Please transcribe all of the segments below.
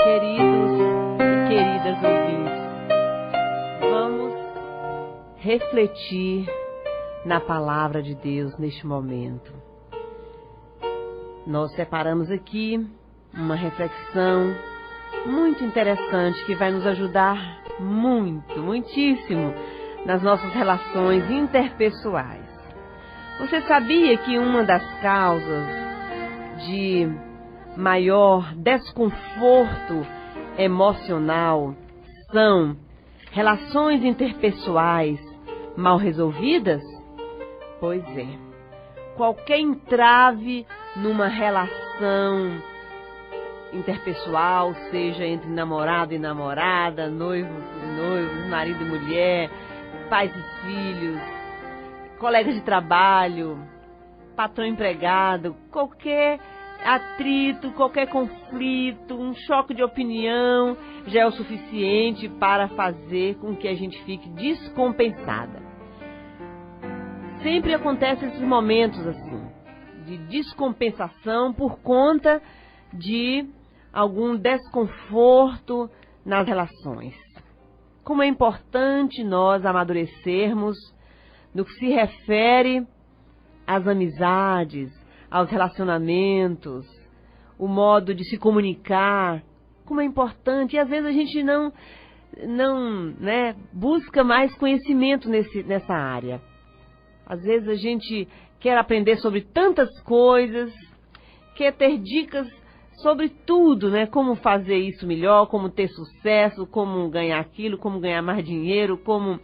Queridos e queridas ouvintes, vamos refletir na palavra de Deus neste momento. Nós separamos aqui uma reflexão muito interessante que vai nos ajudar muitíssimo nas nossas relações interpessoais. Você sabia que uma das causas de maior desconforto emocional são relações interpessoais mal resolvidas? Pois é. Qualquer entrave numa relação interpessoal, seja entre namorado e namorada, noivo e noivo, marido e mulher, pais e filhos, colegas de trabalho, patrão e empregado, qualquer atrito, qualquer conflito, um choque de opinião já é o suficiente para fazer com que a gente fique descompensada. Sempre acontecem esses momentos assim, de descompensação por conta de algum desconforto nas relações. Como é importante nós amadurecermos no que se refere às amizades, aos relacionamentos, o modo de se comunicar, como é importante. E às vezes a gente não busca mais conhecimento nessa área. Às vezes a gente quer aprender sobre tantas coisas, quer ter dicas sobre tudo, né? Como fazer isso melhor, como ter sucesso, como ganhar aquilo, como ganhar mais dinheiro, como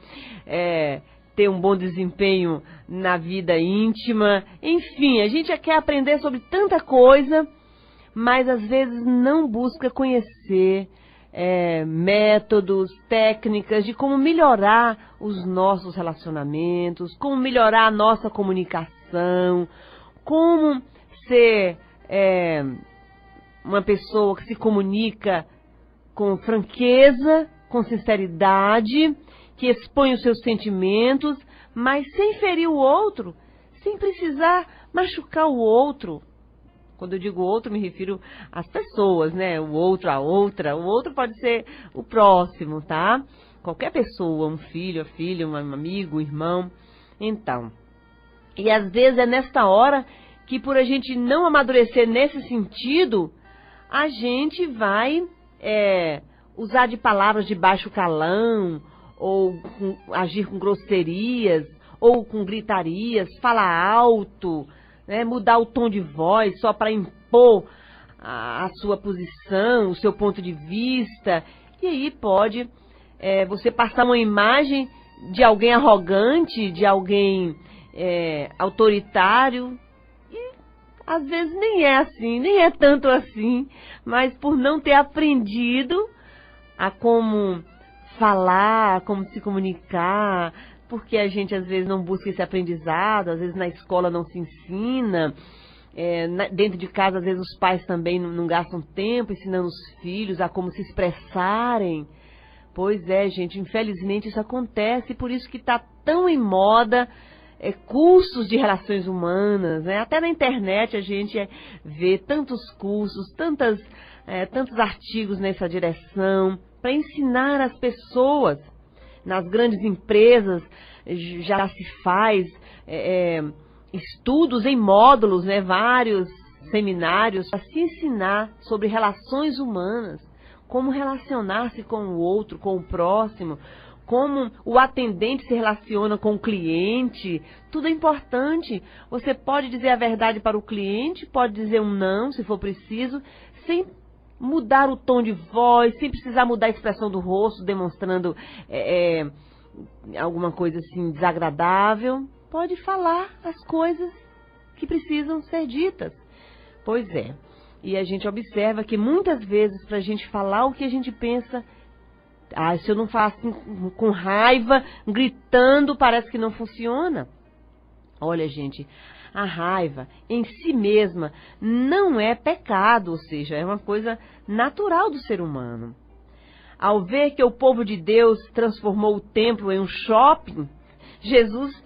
ter um bom desempenho na vida íntima. Enfim, a gente quer aprender sobre tanta coisa, mas às vezes não busca conhecer métodos, técnicas de como melhorar os nossos relacionamentos, como melhorar a nossa comunicação, como ser uma pessoa que se comunica com franqueza, com sinceridade, que expõe os seus sentimentos, mas sem ferir o outro, sem precisar machucar o outro. Quando eu digo outro, me refiro às pessoas, né? O outro, a outra. O outro pode ser o próximo, tá? Qualquer pessoa, um filho, a filha, um amigo, um irmão. Então, e às vezes é nesta hora que, por a gente não amadurecer nesse sentido, a gente vai usar de palavras de baixo calão, ou agir com grosserias, ou com gritarias, falar alto, né, mudar o tom de voz só para impor a sua posição, o seu ponto de vista. E aí pode você passar uma imagem de alguém arrogante, de alguém autoritário. E às vezes nem é assim, nem é tanto assim, mas por não ter aprendido a como falar, como se comunicar, porque a gente às vezes não busca esse aprendizado, às vezes na escola não se ensina, dentro de casa às vezes os pais também não gastam tempo ensinando os filhos a como se expressarem. Pois é, gente, infelizmente isso acontece, por isso que está tão em moda cursos de relações humanas, né? Até na internet a gente vê tantos cursos, tantos artigos nessa direção, para ensinar as pessoas. Nas grandes empresas já se faz estudos em módulos, né, vários seminários para se ensinar sobre relações humanas, como relacionar-se com o outro, com o próximo, como o atendente se relaciona com o cliente. Tudo é importante. Você pode dizer a verdade para o cliente, pode dizer um não, se for preciso, sem mudar o tom de voz, sem precisar mudar a expressão do rosto, demonstrando alguma coisa assim desagradável. Pode falar as coisas que precisam ser ditas. Pois é. E a gente observa que muitas vezes, para a gente falar o que a gente pensa, se eu não faço com raiva, gritando, parece que não funciona. Olha, gente, a raiva em si mesma não é pecado, ou seja, é uma coisa natural do ser humano. Ao ver que o povo de Deus transformou o templo em um shopping, Jesus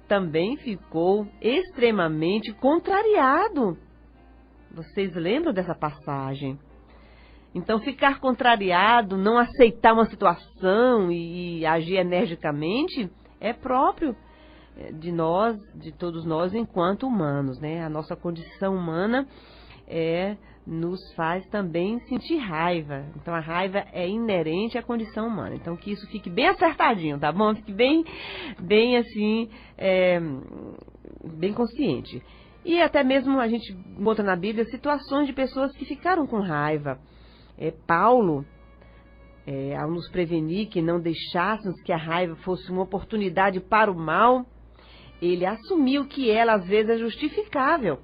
também ficou extremamente contrariado. Vocês lembram dessa passagem? Então, ficar contrariado, não aceitar uma situação e agir energicamente é próprio de nós, de todos nós, enquanto humanos, né? A nossa condição humana nos faz também sentir raiva. Então, a raiva é inerente à condição humana. Então, que isso fique bem acertadinho, tá bom? Fique bem assim, bem consciente. E até mesmo a gente encontra na Bíblia situações de pessoas que ficaram com raiva. Paulo, ao nos prevenir que não deixássemos que a raiva fosse uma oportunidade para o mal, ele assumiu que ela às vezes é justificável,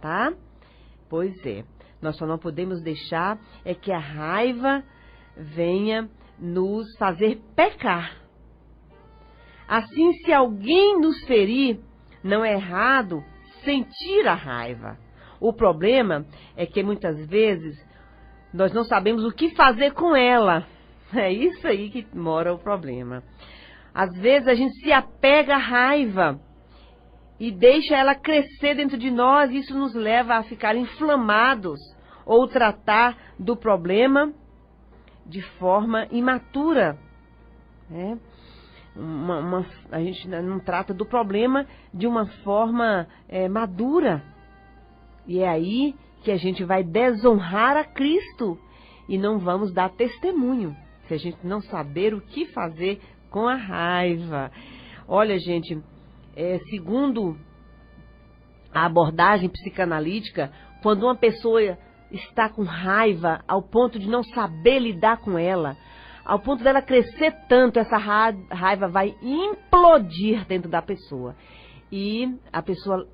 tá? Pois é, nós só não podemos deixar que a raiva venha nos fazer pecar. Assim, se alguém nos ferir, não é errado sentir a raiva. O problema é que muitas vezes nós não sabemos o que fazer com ela. É isso aí que mora o problema. Às vezes a gente se apega à raiva e deixa ela crescer dentro de nós, e isso nos leva a ficar inflamados ou tratar do problema de forma imatura. Né? A gente não trata do problema de uma forma madura. E é aí que a gente vai desonrar a Cristo e não vamos dar testemunho, se a gente não saber o que fazer com a raiva. Olha, gente, segundo a abordagem psicanalítica, quando uma pessoa está com raiva ao ponto de não saber lidar com ela, ao ponto dela crescer tanto, essa raiva vai implodir dentro da pessoa. E a pessoa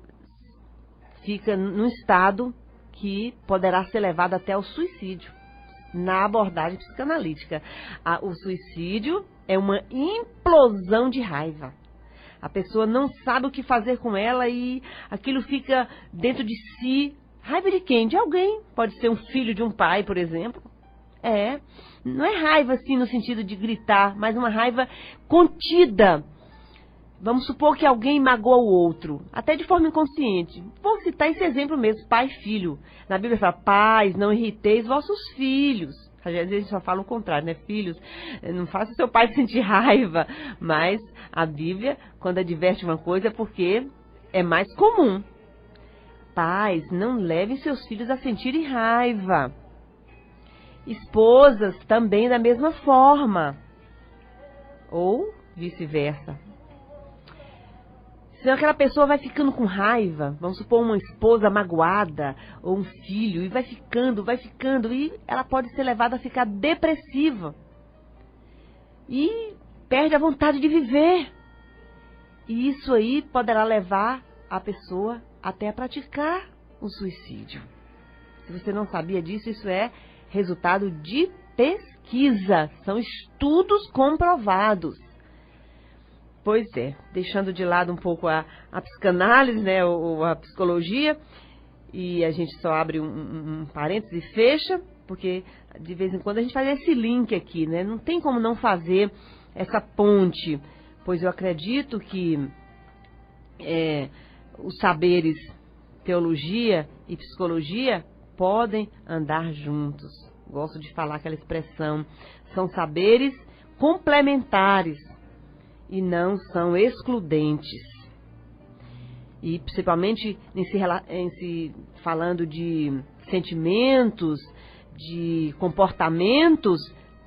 fica num estado que poderá ser levado até ao suicídio, na abordagem psicanalítica. O suicídio é uma implosão de raiva. A pessoa não sabe o que fazer com ela e aquilo fica dentro de si. Raiva de quem? De alguém. Pode ser um filho de um pai, por exemplo. Não é raiva assim no sentido de gritar, mas uma raiva contida. Vamos supor que alguém magoa o outro, até de forma inconsciente. Vou citar esse exemplo mesmo, pai e filho. Na Bíblia fala, pais, não irriteis vossos filhos. Às vezes a gente só fala o contrário, né? Filhos, não faça seu pai sentir raiva. Mas a Bíblia, quando adverte uma coisa, é porque é mais comum. Pais, não levem seus filhos a sentirem raiva. Esposas, também da mesma forma. Ou vice-versa. Senão aquela pessoa vai ficando com raiva, vamos supor uma esposa magoada, ou um filho, e vai ficando, e ela pode ser levada a ficar depressiva. E perde a vontade de viver. E isso aí poderá levar a pessoa até a praticar o suicídio. Se você não sabia disso, isso é resultado de pesquisa, são estudos comprovados. Pois é, deixando de lado um pouco a psicanálise, né, ou a psicologia, e a gente só abre um parênteses e fecha, porque de vez em quando a gente faz esse link aqui, né, não tem como não fazer essa ponte, pois eu acredito que os saberes teologia e psicologia podem andar juntos. Gosto de falar aquela expressão, são saberes complementares e não são excludentes. E principalmente falando de sentimentos, de comportamentos,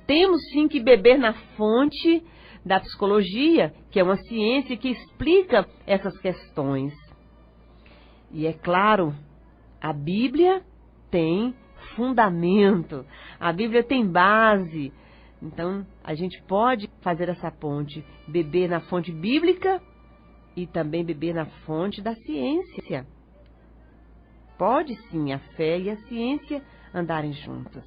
temos sim que beber na fonte da psicologia, que é uma ciência que explica essas questões. E é claro, a Bíblia tem fundamento, a Bíblia tem base. Então, a gente pode fazer essa ponte, beber na fonte bíblica e também beber na fonte da ciência. Pode sim a fé e a ciência andarem juntas.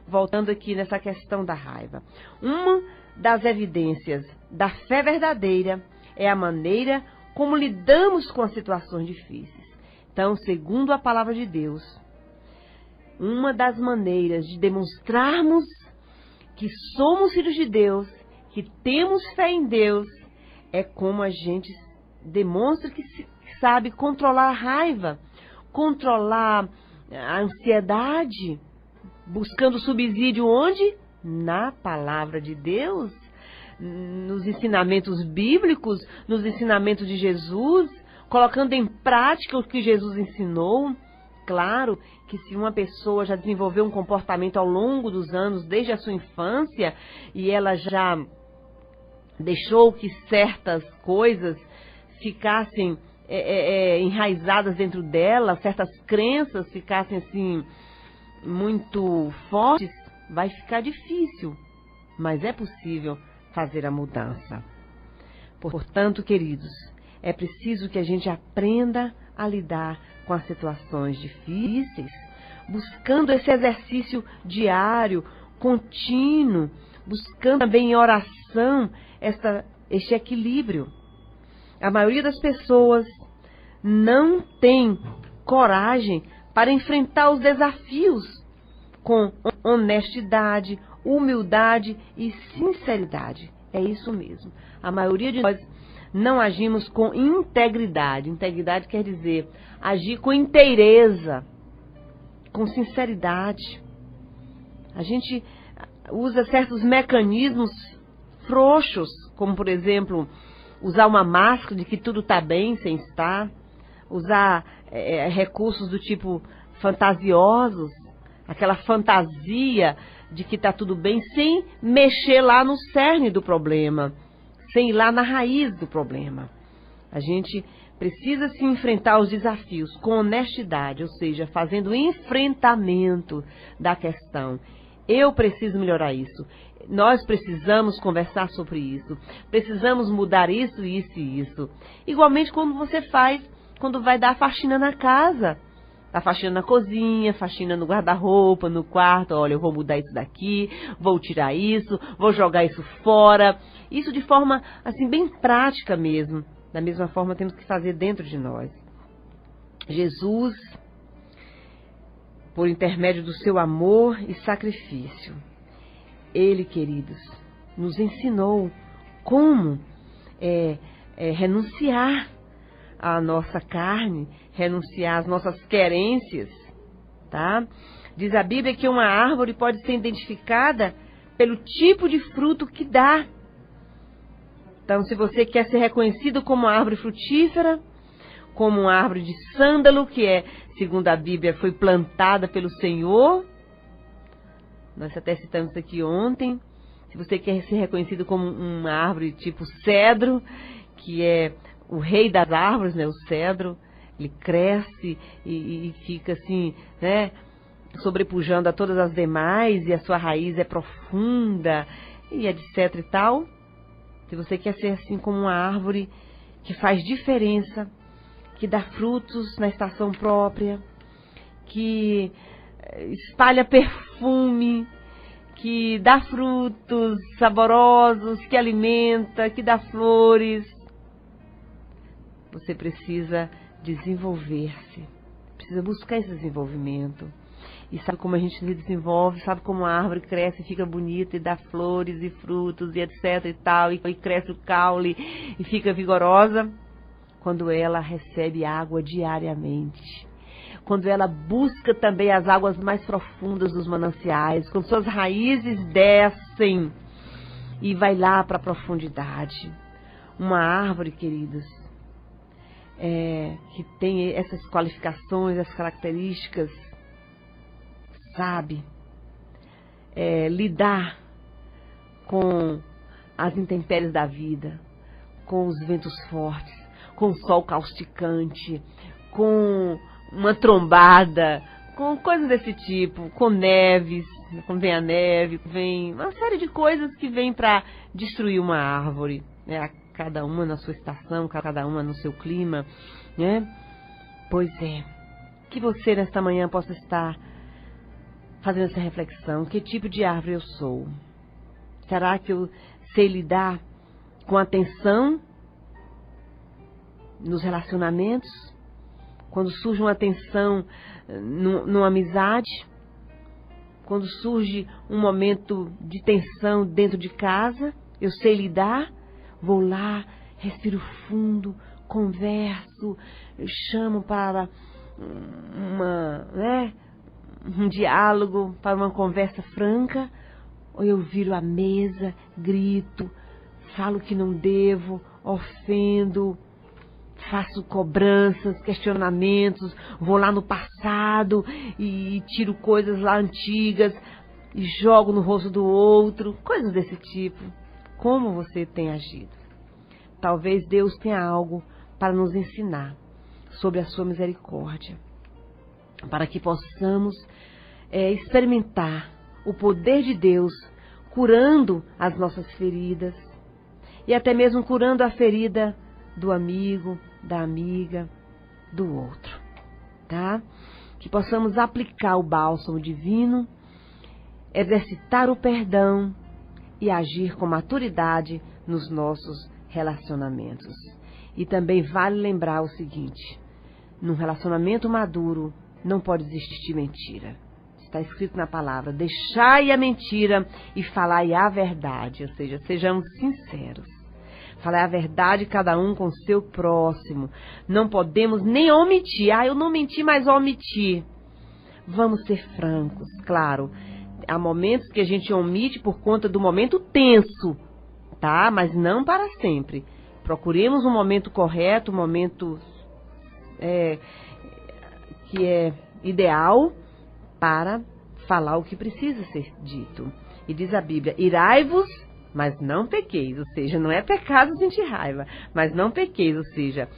Voltando aqui nessa questão da raiva. Uma das evidências da fé verdadeira é a maneira como lidamos com as situações difíceis. Então, segundo a palavra de Deus, uma das maneiras de demonstrarmos que somos filhos de Deus, que temos fé em Deus, é como a gente demonstra que sabe controlar a raiva, controlar a ansiedade, buscando subsídio onde? Na palavra de Deus, nos ensinamentos bíblicos, nos ensinamentos de Jesus, colocando em prática o que Jesus ensinou. Claro que se uma pessoa já desenvolveu um comportamento ao longo dos anos, desde a sua infância, e ela já deixou que certas coisas ficassem enraizadas dentro dela, certas crenças ficassem assim muito fortes, vai ficar difícil, mas é possível fazer a mudança. Portanto, queridos, é preciso que a gente aprenda a lidar com as situações difíceis, buscando esse exercício diário, contínuo, buscando também em oração este equilíbrio. A maioria das pessoas não tem coragem para enfrentar os desafios com honestidade, humildade e sinceridade. É isso mesmo. A maioria de nós não agimos com integridade. Integridade quer dizer agir com inteireza, com sinceridade. A gente usa certos mecanismos frouxos, como, por exemplo, usar uma máscara de que tudo está bem sem estar, usar recursos do tipo fantasiosos, aquela fantasia de que está tudo bem, sem mexer lá no cerne do problema, sem ir lá na raiz do problema. A gente precisa se enfrentar os desafios com honestidade, ou seja, fazendo enfrentamento da questão. Eu preciso melhorar isso. Nós precisamos conversar sobre isso. Precisamos mudar isso, isso e isso. Igualmente quando vai dar a faxina na casa. A faxina na cozinha, faxina no guarda-roupa, no quarto. Olha, eu vou mudar isso daqui, vou tirar isso, vou jogar isso fora. Isso de forma, assim, bem prática mesmo. Da mesma forma, temos que fazer dentro de nós. Jesus, por intermédio do seu amor e sacrifício, Ele, queridos, nos ensinou como renunciar à nossa carne, renunciar às nossas querências, tá? Diz a Bíblia que uma árvore pode ser identificada pelo tipo de fruto que dá. Então, se você quer ser reconhecido como uma árvore frutífera, como uma árvore de sândalo, que segundo a Bíblia, foi plantada pelo Senhor, nós até citamos isso aqui ontem. Se você quer ser reconhecido como uma árvore tipo cedro, que é o rei das árvores, né, o cedro, ele cresce e fica assim, né, sobrepujando a todas as demais, e a sua raiz é profunda, e etc e tal. Se você quer ser assim como uma árvore que faz diferença, que dá frutos na estação própria, que espalha perfume, que dá frutos saborosos, que alimenta, que dá flores, você precisa desenvolver-se, precisa buscar esse desenvolvimento. E sabe como a gente se desenvolve, sabe como a árvore cresce, fica bonita e dá flores e frutos e etc e tal, e cresce o caule e fica vigorosa? Quando ela recebe água diariamente, quando ela busca também as águas mais profundas dos mananciais, quando suas raízes descem e vai lá para a profundidade. Uma árvore, queridos, que tem essas qualificações, essas características, sabe lidar com as intempéries da vida, com os ventos fortes, com o sol causticante, com uma trombada, com coisas desse tipo, com neves, quando vem a neve, vem uma série de coisas que vêm para destruir uma árvore, né? Cada uma na sua estação, cada uma no seu clima, né? Pois é, que você nesta manhã possa estar fazendo essa reflexão. Que tipo de árvore eu sou? Será que eu sei lidar com atenção nos relacionamentos? Quando surge uma tensão numa amizade? Quando surge um momento de tensão dentro de casa? Eu sei lidar? Vou lá, respiro fundo, converso, eu chamo para um diálogo, para uma conversa franca, ou eu viro a mesa, grito, falo que não devo, ofendo, faço cobranças, questionamentos, vou lá no passado e tiro coisas lá antigas e jogo no rosto do outro, coisas desse tipo. Como você tem agido? Talvez Deus tenha algo para nos ensinar sobre a sua misericórdia, para que possamos experimentar o poder de Deus curando as nossas feridas e até mesmo curando a ferida do amigo, da amiga, do outro, tá? Que possamos aplicar o bálsamo divino, exercitar o perdão e agir com maturidade nos nossos relacionamentos. E também vale lembrar o seguinte: num relacionamento maduro não pode existir mentira. Está escrito na palavra: deixai a mentira e falai a verdade. Ou seja, sejamos sinceros. Falai a verdade cada um com o seu próximo. Não podemos nem omitir. Eu não menti, mas omiti. Vamos ser francos, claro. Há momentos que a gente omite por conta do momento tenso, tá? Mas não para sempre. Procuremos um momento correto, um momento que é ideal para falar o que precisa ser dito. E diz a Bíblia: irai-vos, mas não pequeis. Ou seja, não é pecado sentir raiva, mas não pequeis. Ou seja,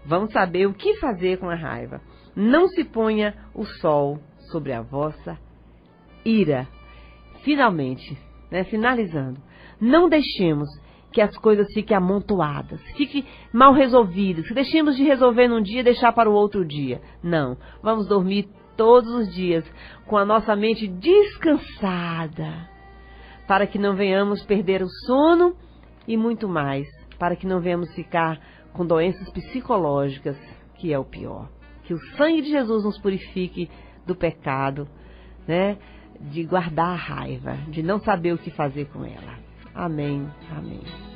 vamos saber o que fazer com a raiva. Não se ponha o sol sobre a vossa ira. Finalmente, finalizando, não deixemos que as coisas fiquem amontoadas, fiquem mal resolvidas, que deixemos de resolver num dia e deixar para o outro dia. Não, vamos dormir todos os dias com a nossa mente descansada, para que não venhamos perder o sono e muito mais, para que não venhamos ficar com doenças psicológicas, que é o pior. Que o sangue de Jesus nos purifique do pecado, de guardar a raiva, de não saber o que fazer com ela. Amém, amém.